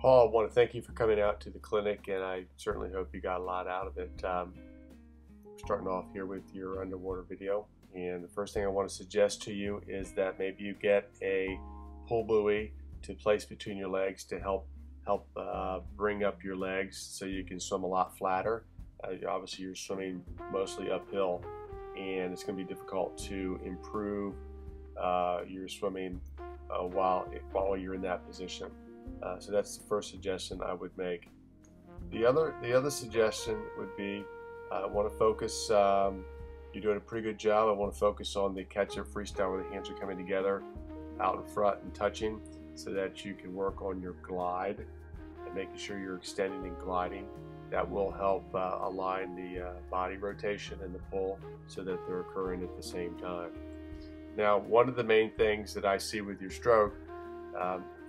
Paul, I want to thank you for coming out to the clinic, and I certainly hope you got a lot out of it. We're starting off here with your underwater video, and the first thing I want to suggest to you is that maybe you get a pull buoy to place between your legs to help bring up your legs so you can swim a lot flatter. Obviously, you're swimming mostly uphill, and it's going to be difficult to improve your swimming while you're in that position. So that's the first suggestion I would make. The other suggestion would be I want to focus. You're doing a pretty good job. I want to focus on the catch-up freestyle where the hands are coming together out in front and touching, so that you can work on your glide and making sure you're extending and gliding. That will help align the body rotation and the pull so that they're occurring at the same time. Now, one of the main things that I see with your stroke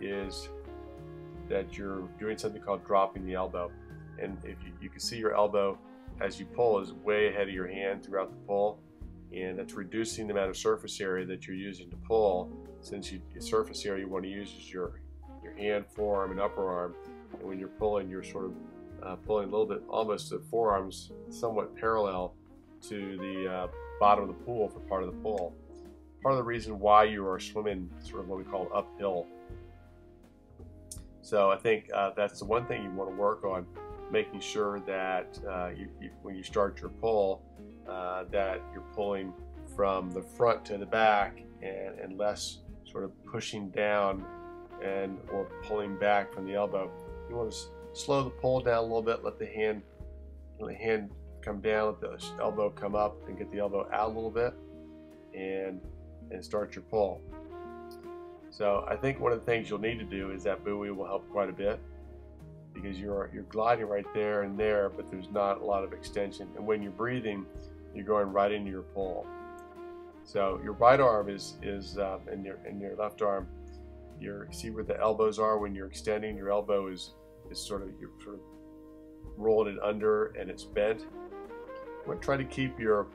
is that you're doing something called dropping the elbow. And if you can see your elbow as you pull is way ahead of your hand throughout the pull, and that's reducing the amount of surface area that you're using to pull, since the surface area you want to use is your hand, forearm, and upper arm. And when you're pulling, you're sort of pulling a little bit, almost the forearms somewhat parallel to the bottom of the pool for part of the pull. Part of the reason why you are swimming sort of what we call uphill. So I think that's the one thing you want to work on, making sure that when you start your pull, that you're pulling from the front to the back and less sort of pushing down or pulling back from the elbow. You want to slow the pull down a little bit, let the hand come down, let the elbow come up, and get the elbow out a little bit, and start your pull. So I think one of the things you'll need to do is that buoy will help quite a bit, because you're gliding right there and there, but there's not a lot of extension. And when you're breathing, you're going right into your pull. So your right arm is and your left arm, you see where the elbows are when you're extending. Your elbow is you're sort of rolling it under and it's bent. You want to try to keep your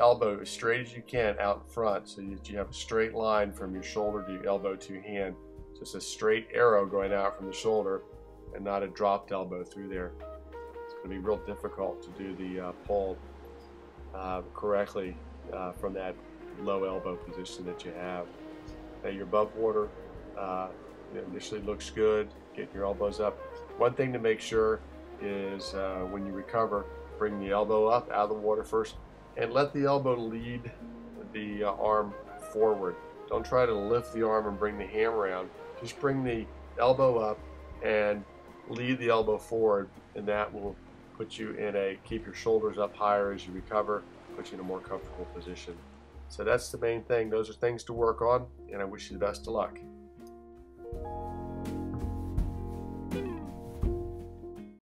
elbow as straight as you can out in front, so that you have a straight line from your shoulder to your elbow to your hand. Just a straight arrow going out from the shoulder and not a dropped elbow through there. It's going to be real difficult to do the pull correctly from that low elbow position that you have. Now you're above water. Initially looks good. Getting your elbows up. One thing to make sure is when you recover, bring the elbow up out of the water first, and let the elbow lead the arm forward. Don't try to lift the arm and bring the ham around. Just bring the elbow up and lead the elbow forward, and that will put you in keep your shoulders up higher as you recover, put you in a more comfortable position. So that's the main thing. Those are things to work on, and I wish you the best of luck.